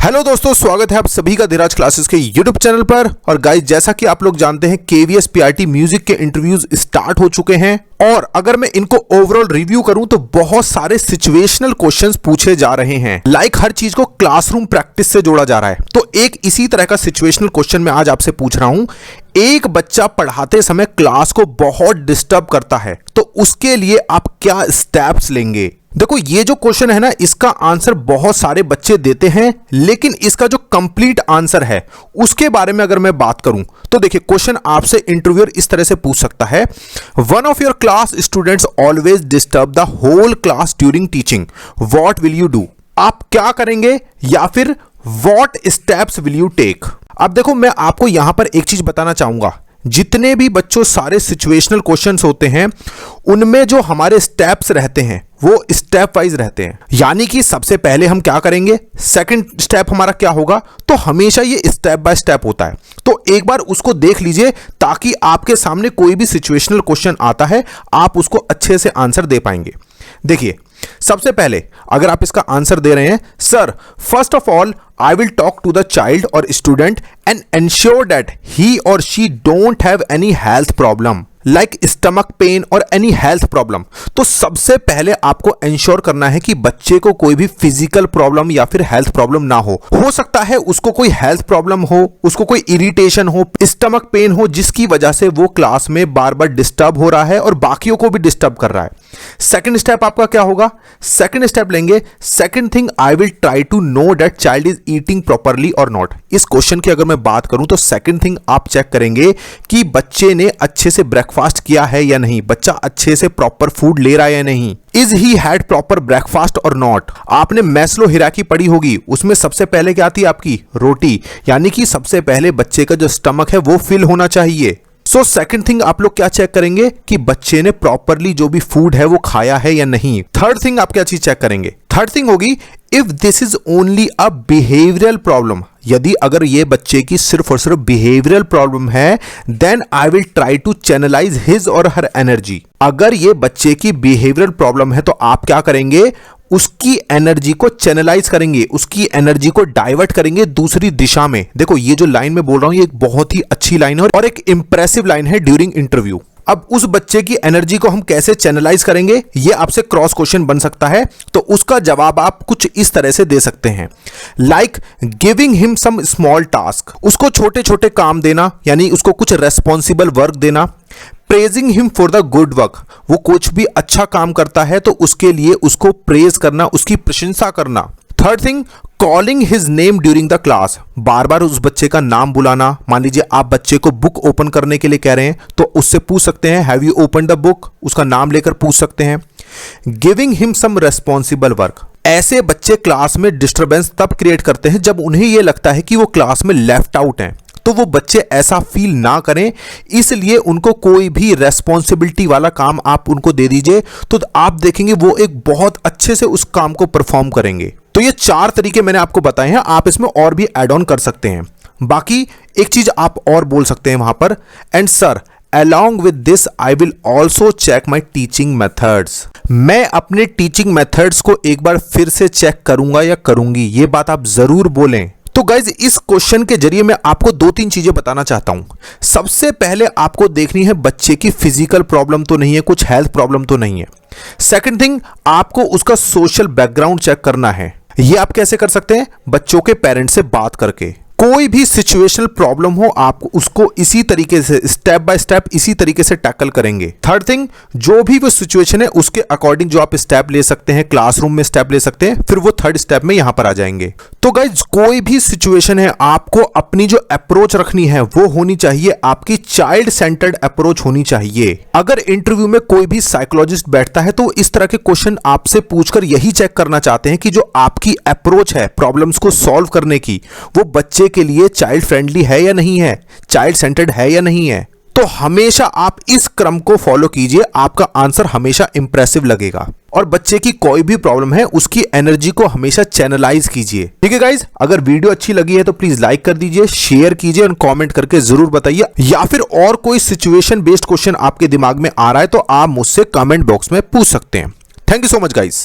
Hello दोस्तों, स्वागत है आप सभी का धीराज क्लासेस के यूट्यूब चैनल पर। और गाइस, जैसा कि आप लोग जानते हैं केवीएस पीआरटी म्यूजिक के इंटरव्यूज स्टार्ट हो चुके हैं और अगर मैं इनको ओवरऑल रिव्यू करूं तो बहुत सारे सिचुएशनल क्वेश्चंस पूछे जा रहे हैं। हर चीज को क्लासरूम प्रैक्टिस से जोड़ा जा रहा है। तो एक इसी तरह का सिचुएशनल क्वेश्चन मैं आज आपसे पूछ रहा हूं। एक बच्चा पढ़ाते समय क्लास को बहुत डिस्टर्ब करता है, तो उसके लिए आप क्या स्टेप्स लेंगे? देखो, ये जो क्वेश्चन है ना, इसका आंसर बहुत सारे बच्चे देते हैं, लेकिन इसका जो कंप्लीट आंसर है उसके बारे में अगर मैं बात करूं तो देखिए, क्वेश्चन आपसे इंटरव्यूअर इस तरह से पूछ सकता है, one of your class students always disturb the whole class during teaching, what will you do? आप क्या करेंगे या फिर what steps will you take? अब देखो, मैं आपको यहां पर एक चीज बताना चाहूंगा। जितने भी बच्चों सारे सिचुएशनल क्वेश्चंस होते हैं, उनमें जो हमारे स्टेप्स रहते हैं वो स्टेप वाइज रहते हैं। यानी कि सबसे पहले हम क्या करेंगे, सेकंड स्टेप हमारा क्या होगा, तो हमेशा ये स्टेप बाय स्टेप होता है। तो एक बार उसको देख लीजिए ताकि आपके सामने कोई भी सिचुएशनल क्वेश्चन आता है आप उसको अच्छे से आंसर दे पाएंगे। देखिए, सबसे पहले अगर आप इसका आंसर दे रहे हैं, sir first of all I will talk to the child और student and ensure that he और she don't have any health problem like stomach pain और एनी हेल्थ प्रॉब्लम। तो सबसे पहले आपको एंश्योर करना है कि बच्चे को कोई भी फिजिकल प्रॉब्लम या फिर हेल्थ प्रॉब्लम ना हो सकता है उसको कोई हेल्थ प्रॉब्लम हो, उसको कोई इरिटेशन हो, स्टमक पेन हो, जिसकी वजह से वो क्लास में बार बार डिस्टर्ब हो रहा है और बाकियों को भी डिस्टर्ब कर रहा है। सेकंड स्टेप आपका क्या होगा? सेकंड स्टेप लेंगे, second thing I will try to know that child is eating properly और नॉट। इस क्वेश्चन की अगर मैं बात करूं तो सेकंड थिंग आप चेक करेंगे कि बच्चे ने अच्छे से ब्रेकफास्ट किया है या नहीं, बच्चा अच्छे से प्रॉपर फूड ले रहा है या नहीं, is he had proper breakfast और नॉट। आपने मैस्लो हिराकी पढ़ी होगी, उसमें सबसे पहले क्या आती है आपकी? रोटी। यानी कि सबसे पहले बच्चे का जो स्टमक है वो फिल होना चाहिए। सो सेकंड थिंग आप लोग क्या चेक करेंगे कि बच्चे ने प्रॉपरली जो भी फूड है वो खाया है या नहीं। थर्ड थिंग आप क्या चीज चेक करेंगे? थर्ड थिंग होगी, if this is only a behavioural problem, यदि अगर ये बच्चे की सिर्फ और सिर्फ बिहेवियरल प्रॉब्लम है, then I will try to channelise his और हर एनर्जी। अगर ये बच्चे की बिहेवियरल प्रॉब्लम है तो आप क्या करेंगे? उसकी एनर्जी को चैनलाइज करेंगे, उसकी एनर्जी को डाइवर्ट करेंगे दूसरी दिशा में। देखो, ये जो लाइन मैं बोल रहा हूं ये एक बहुत ही अच्छी लाइन है और एक इंप्रेसिव लाइन है ड्यूरिंग इंटरव्यू। अब उस बच्चे की एनर्जी को हम कैसे चैनलाइज करेंगे, ये आपसे क्रॉस क्वेश्चन बन सकता है। तो उसका जवाब आप कुछ इस तरह से दे सकते हैं, like giving him some small task, उसको छोटे छोटे काम देना, यानी उसको कुछ रेस्पॉन्सिबल वर्क देना। Praising him for the good work, वो कुछ भी अच्छा काम करता है तो उसके लिए उसको प्रेज करना, उसकी प्रशंसा करना। Third thing, calling his name during the class, बार बार उस बच्चे का नाम बुलाना। मान लीजिए आप बच्चे को बुक ओपन करने के लिए कह रहे हैं तो उससे पूछ सकते हैं, have you open the book, उसका नाम लेकर पूछ सकते हैं। Giving him some responsible work, ऐसे बच्चे क्लास में डिस्टर्बेंस तब क्रिएट करते हैं जब उन्हें यह लगता है कि वो क्लास में लेफ्ट आउट हैं। तो वो बच्चे ऐसा फील ना करें, इसलिए उनको कोई भी रेस्पॉन्सिबिलिटी वाला काम आप उनको दे दीजिए, तो आप देखेंगे वो एक बहुत अच्छे से उस काम को परफॉर्म करेंगे। तो ये 4 तरीके मैंने आपको बताए हैं, आप इसमें और भी ऐड ऑन कर सकते हैं। बाकी एक चीज आप और बोल सकते हैं वहां पर, and sir along with this I will also check my teaching methods, मैं अपने टीचिंग मेथड्स को एक बार फिर से चेक करूंगा या करूंगी, ये बात आप जरूर बोलें। तो गाइज, इस क्वेश्चन के जरिए मैं आपको 2-3 चीजें बताना चाहता हूं। सबसे पहले आपको देखनी है बच्चे की फिजिकल प्रॉब्लम तो नहीं है, कुछ हेल्थ प्रॉब्लम तो नहीं है। सेकंड थिंग, आपको उसका सोशल बैकग्राउंड चेक करना है। ये आप कैसे कर सकते हैं? बच्चों के पेरेंट्स से बात करके। कोई भी सिचुएशनल प्रॉब्लम हो, आप उसको इसी तरीके से स्टेप बाय स्टेप इसी तरीके से टैकल करेंगे। थर्ड थिंग, जो भी वो सिचुएशन है उसके अकॉर्डिंग जो आप स्टेप ले सकते हैं, क्लासरूम में स्टेप ले सकते हैं, फिर वो थर्ड स्टेप में यहां पर आ जाएंगे। तो गाइज, कोई भी सिचुएशन है, आपको अपनी जो अप्रोच रखनी है वो होनी चाहिए, आपकी चाइल्ड सेंटर्ड अप्रोच होनी चाहिए। अगर इंटरव्यू में कोई भी साइकोलॉजिस्ट बैठता है तो इस तरह के क्वेश्चन आपसे पूछकर यही चेक करना चाहते हैं कि जो आपकी अप्रोच है प्रॉब्लम्स को सॉल्व करने की, वो बच्चे के लिए चाइल्ड फ्रेंडली है या नहीं है, चाइल्ड सेंटर्ड है या नहीं है। तो हमेशा आप इस क्रम को फॉलो कीजिए, आपका आंसर हमेशा इंप्रेसिव लगेगा। और बच्चे की कोई भी प्रॉब्लम है उसकी एनर्जी को हमेशा चैनलाइज कीजिए। ठीक है गाइज, अगर वीडियो अच्छी लगी है तो प्लीज लाइक कर दीजिए, शेयर कीजिए और कमेंट करके जरूर बताइए। या फिर और कोई सिचुएशन बेस्ड क्वेश्चन आपके दिमाग में आ रहा है तो आप मुझसे कमेंट बॉक्स में पूछ सकते हैं। Thank you so much guys.